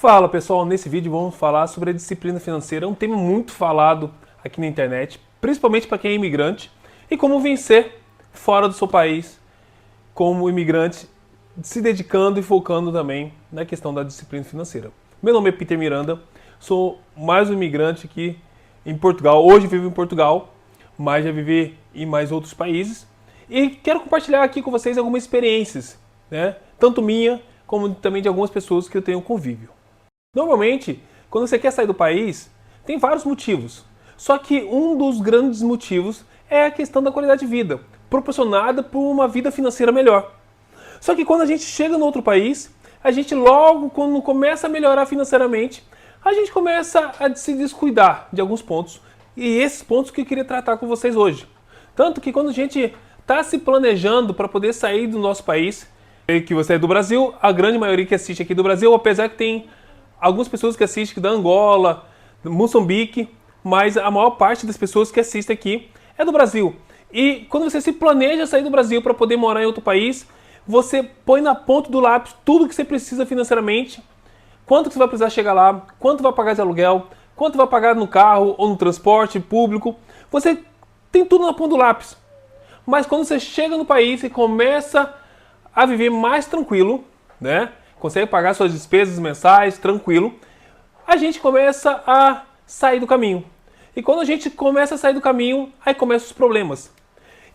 Fala pessoal, nesse vídeo vamos falar sobre a disciplina financeira, um tema muito falado aqui na internet, principalmente para quem é imigrante, e como vencer fora do seu país como imigrante, se dedicando e focando também na questão da disciplina financeira. Meu nome é Peter Miranda, sou mais um imigrante aqui em Portugal, hoje vivo em Portugal, mas já vivi em mais outros países, e quero compartilhar aqui com vocês algumas experiências, né? Tanto minha, como também de algumas pessoas que eu tenho convívio. Normalmente, quando você quer sair do país, tem vários motivos. Só que um dos grandes motivos é a questão da qualidade de vida, proporcionada por uma vida financeira melhor. Só que quando a gente chega no outro país, a gente logo, quando começa a melhorar financeiramente, a gente começa a se descuidar de alguns pontos. E esses pontos que eu queria tratar com vocês hoje. Tanto que quando a gente está se planejando para poder sair do nosso país, que você é do Brasil, a grande maioria que assiste aqui do Brasil, apesar que tem algumas pessoas que assistem da Angola, Moçambique, mas a maior parte das pessoas que assistem aqui é do Brasil. E quando você se planeja sair do Brasil para poder morar em outro país, você põe na ponta do lápis tudo que você precisa financeiramente, quanto que você vai precisar chegar lá, quanto vai pagar de aluguel, quanto vai pagar no carro ou no transporte público. Você tem tudo na ponta do lápis. Mas quando você chega no país e começa a viver mais tranquilo, né? Consegue pagar suas despesas mensais, tranquilo, a gente começa a sair do caminho. E quando a gente começa a sair do caminho, aí começam os problemas.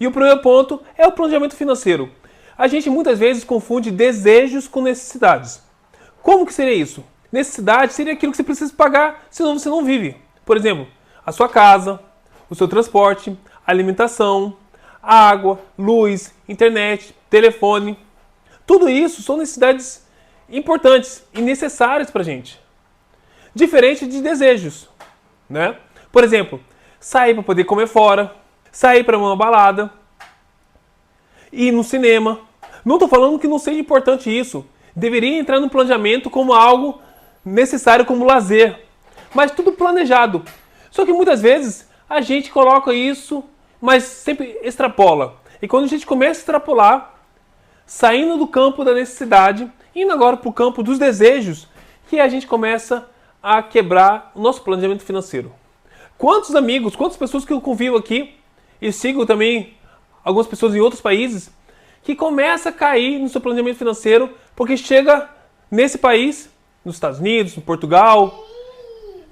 E o primeiro ponto é o planejamento financeiro. A gente muitas vezes confunde desejos com necessidades. Como que seria isso? Necessidade seria aquilo que você precisa pagar, senão você não vive. Por exemplo, a sua casa, o seu transporte, alimentação, água, luz, internet, telefone. Tudo isso são necessidades importantes e necessárias para a gente. Diferente de desejos, né? Por exemplo, sair para poder comer fora, sair para uma balada, ir no cinema. Não estou falando que não seja importante isso. Deveria entrar no planejamento como algo necessário como lazer. Mas tudo planejado. Só que muitas vezes a gente coloca isso, mas sempre extrapola. E quando a gente começa a extrapolar, saindo do campo da necessidade, indo agora para o campo dos desejos, que a gente começa a quebrar o nosso planejamento financeiro. Quantos amigos, quantas pessoas que eu convivo aqui, e sigo também algumas pessoas em outros países, que começa a cair no seu planejamento financeiro, porque chega nesse país, nos Estados Unidos, em Portugal,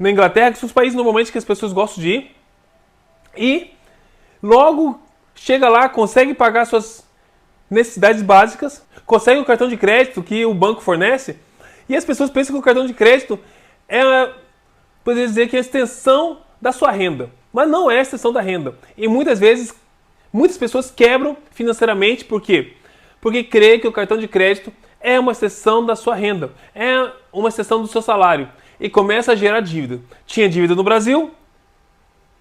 na Inglaterra, que são os países normalmente que as pessoas gostam de ir, e logo chega lá, consegue pagar suas necessidades básicas, consegue o cartão de crédito que o banco fornece, e as pessoas pensam que o cartão de crédito é, poderia dizer que é a extensão da sua renda, mas não é a extensão da renda. E muitas vezes, muitas pessoas quebram financeiramente, por quê? Porque crê que o cartão de crédito é uma extensão da sua renda, é uma extensão do seu salário, e começa a gerar dívida. Tinha dívida no Brasil,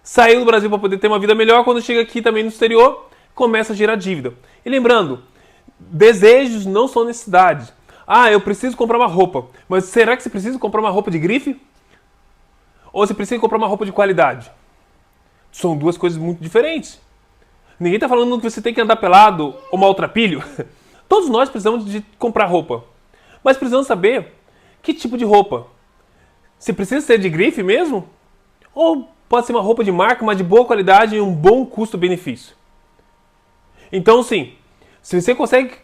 saiu do Brasil para poder ter uma vida melhor, quando chega aqui também no exterior, começa a gerar dívida. E lembrando, desejos não são necessidades. Ah, eu preciso comprar uma roupa. Mas será que você precisa comprar uma roupa de grife? Ou você precisa comprar uma roupa de qualidade? São duas coisas muito diferentes. Ninguém está falando que você tem que andar pelado ou maltrapilho. Todos nós precisamos de comprar roupa. Mas precisamos saber que tipo de roupa. Se precisa ser de grife mesmo? Ou pode ser uma roupa de marca, mas de boa qualidade e um bom custo-benefício? Então, sim, se você consegue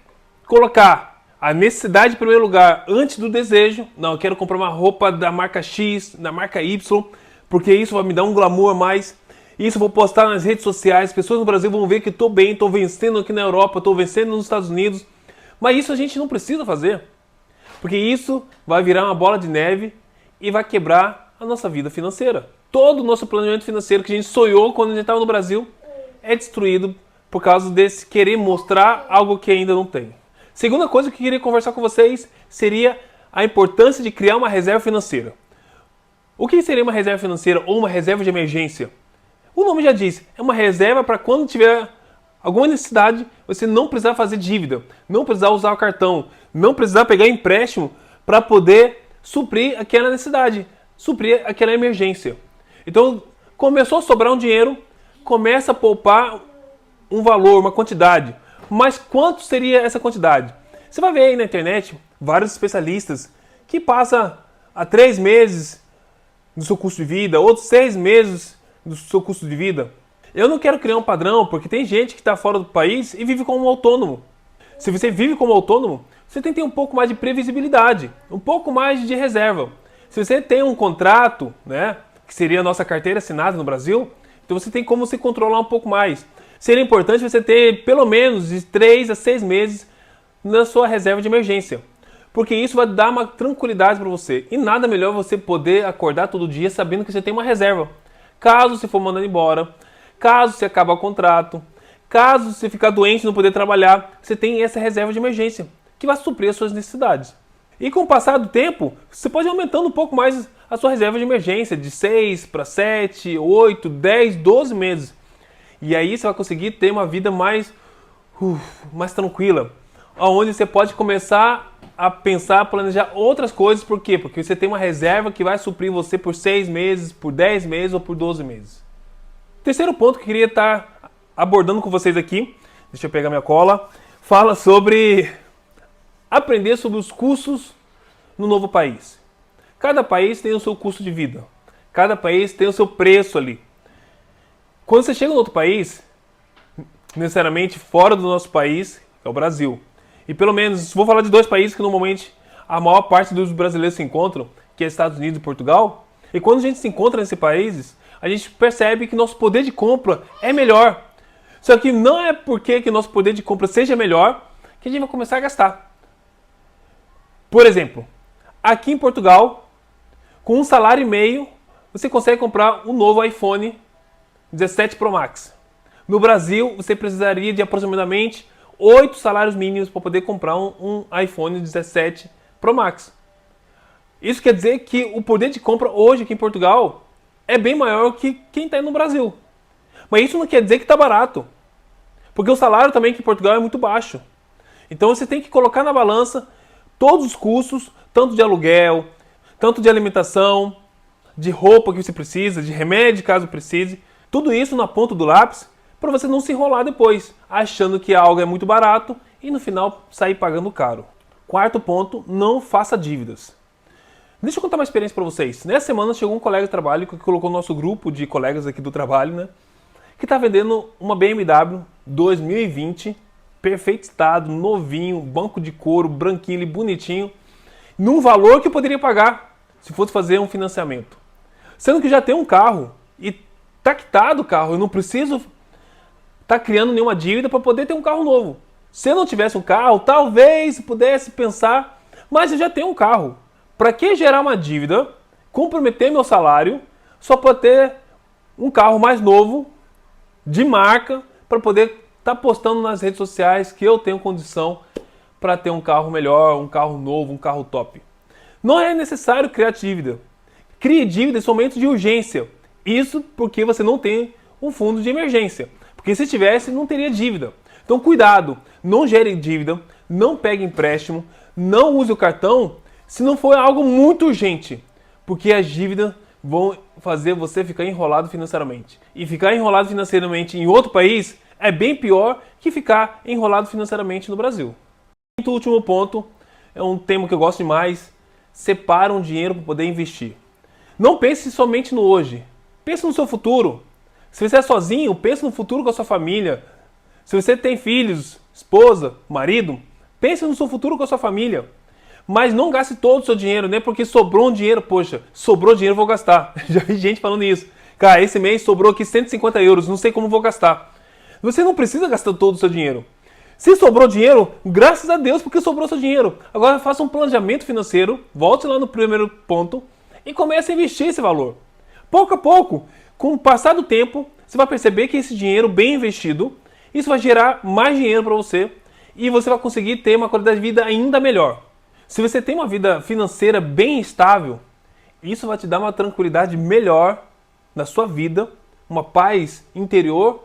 colocar a necessidade em primeiro lugar antes do desejo, não, eu quero comprar uma roupa da marca X, da marca Y, porque isso vai me dar um glamour a mais, isso eu vou postar nas redes sociais, pessoas no Brasil vão ver que estou bem, estou vencendo aqui na Europa, estou vencendo nos Estados Unidos, mas isso a gente não precisa fazer, porque isso vai virar uma bola de neve e vai quebrar a nossa vida financeira. Todo o nosso planejamento financeiro que a gente sonhou quando a gente estava no Brasil é destruído por causa desse querer mostrar algo que ainda não tem. Segunda coisa que eu queria conversar com vocês seria a importância de criar uma reserva financeira. O que seria uma reserva financeira ou uma reserva de emergência? O nome já diz, é uma reserva para quando tiver alguma necessidade, você não precisar fazer dívida, não precisar usar o cartão, não precisar pegar empréstimo para poder suprir aquela necessidade, suprir aquela emergência. Então, começou a sobrar um dinheiro, começa a poupar um valor, uma quantidade. Mas quanto seria essa quantidade? Você vai ver aí na internet vários especialistas que passam a 3 meses do seu custo de vida, outros 6 meses do seu custo de vida. Eu não quero criar um padrão, porque tem gente que está fora do país e vive como autônomo. Se você vive como autônomo, você tem que ter um pouco mais de previsibilidade, um pouco mais de reserva. Se você tem um contrato, né, que seria a nossa carteira assinada no Brasil, então você tem como se controlar um pouco mais. Seria importante você ter pelo menos de 3 a 6 meses na sua reserva de emergência, porque isso vai dar uma tranquilidade para você. E nada melhor você poder acordar todo dia sabendo que você tem uma reserva. Caso você for mandado embora, caso você acabar o contrato, caso você ficar doente e não poder trabalhar, você tem essa reserva de emergência, que vai suprir as suas necessidades. E com o passar do tempo, você pode ir aumentando um pouco mais a sua reserva de emergência, de 6 para 7, 8, 10, 12 meses. E aí você vai conseguir ter uma vida mais tranquila, onde você pode começar a pensar, planejar outras coisas. Por quê? Porque você tem uma reserva que vai suprir você por 6 meses, por 10 meses ou por 12 meses. Terceiro ponto que eu queria estar abordando com vocês aqui, deixa eu pegar minha cola, fala sobre aprender sobre os custos no novo país. Cada país tem o seu custo de vida, cada país tem o seu preço ali. Quando você chega em outro país, necessariamente fora do nosso país, é o Brasil. E pelo menos, vou falar de 2 países que normalmente a maior parte dos brasileiros se encontram, que é Estados Unidos e Portugal. E quando a gente se encontra nesses países, a gente percebe que nosso poder de compra é melhor. Só que não é porque que nosso poder de compra seja melhor que a gente vai começar a gastar. Por exemplo, aqui em Portugal, com 1,5 salário, você consegue comprar um novo iPhone 17 Pro Max. No Brasil, você precisaria de aproximadamente 8 salários mínimos para poder comprar um iPhone 17 Pro Max. Isso quer dizer que o poder de compra hoje aqui em Portugal é bem maior que quem está no Brasil. Mas isso não quer dizer que está barato. Porque o salário também aqui em Portugal é muito baixo. Então você tem que colocar na balança todos os custos, tanto de aluguel, tanto de alimentação, de roupa que você precisa, de remédio caso precise. Tudo isso na ponta do lápis para você não se enrolar depois, achando que algo é muito barato e no final sair pagando caro. Quarto ponto, não faça dívidas. Deixa eu contar uma experiência para vocês. Nessa semana chegou um colega de trabalho que colocou no nosso grupo de colegas aqui do trabalho, né? Que está vendendo uma BMW 2020, perfeito estado, novinho, banco de couro, branquinho e bonitinho, num valor que eu poderia pagar se fosse fazer um financiamento. Sendo que já tem um carro e está quitado o carro, eu não preciso estar criando nenhuma dívida para poder ter um carro novo. Se eu não tivesse um carro, talvez pudesse pensar, mas eu já tenho um carro. Para que gerar uma dívida, comprometer meu salário, só para ter um carro mais novo, de marca, para poder estar postando nas redes sociais que eu tenho condição para ter um carro melhor, um carro novo, um carro top. Não é necessário criar dívida. Crie dívida em momentos de urgência. Isso porque você não tem um fundo de emergência. Porque se tivesse, não teria dívida. Então cuidado, não gere dívida, não pegue empréstimo, não use o cartão se não for algo muito urgente, porque as dívidas vão fazer você ficar enrolado financeiramente. E ficar enrolado financeiramente em outro país é bem pior que ficar enrolado financeiramente no Brasil. Quinto e último ponto, é um tema que eu gosto demais, separa um dinheiro para poder investir. Não pense somente no hoje, pense no seu futuro. Se você é sozinho, pense no futuro com a sua família. Se você tem filhos, esposa, marido, pense no seu futuro com a sua família. Mas não gaste todo o seu dinheiro, né? Porque sobrou um dinheiro, poxa, sobrou dinheiro, vou gastar. Já vi gente falando isso. Cara, esse mês sobrou aqui 150 euros, não sei como vou gastar. Você não precisa gastar todo o seu dinheiro. Se sobrou dinheiro, graças a Deus porque sobrou seu dinheiro. Agora faça um planejamento financeiro, volte lá no primeiro ponto e comece a investir esse valor. Pouco a pouco, com o passar do tempo, você vai perceber que esse dinheiro bem investido, isso vai gerar mais dinheiro para você e você vai conseguir ter uma qualidade de vida ainda melhor. Se você tem uma vida financeira bem estável, isso vai te dar uma tranquilidade melhor na sua vida, uma paz interior,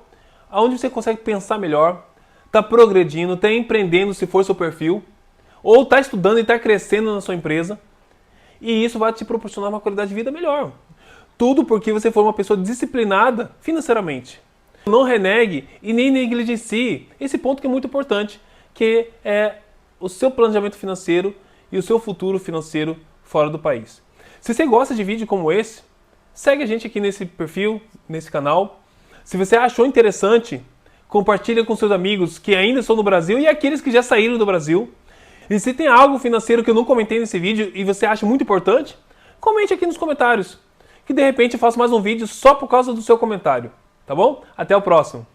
onde você consegue pensar melhor, está progredindo, está empreendendo se for seu perfil, ou está estudando e está crescendo na sua empresa, e isso vai te proporcionar uma qualidade de vida melhor. Tudo porque você for uma pessoa disciplinada financeiramente. Não renegue e nem negligencie esse ponto que é muito importante, que é o seu planejamento financeiro e o seu futuro financeiro fora do país. Se você gosta de vídeo como esse, segue a gente aqui nesse perfil, nesse canal. Se você achou interessante, compartilha com seus amigos que ainda estão no Brasil e aqueles que já saíram do Brasil. E se tem algo financeiro que eu não comentei nesse vídeo e você acha muito importante, comente aqui nos comentários, que de repente eu faço mais um vídeo só por causa do seu comentário, tá bom? Até o próximo!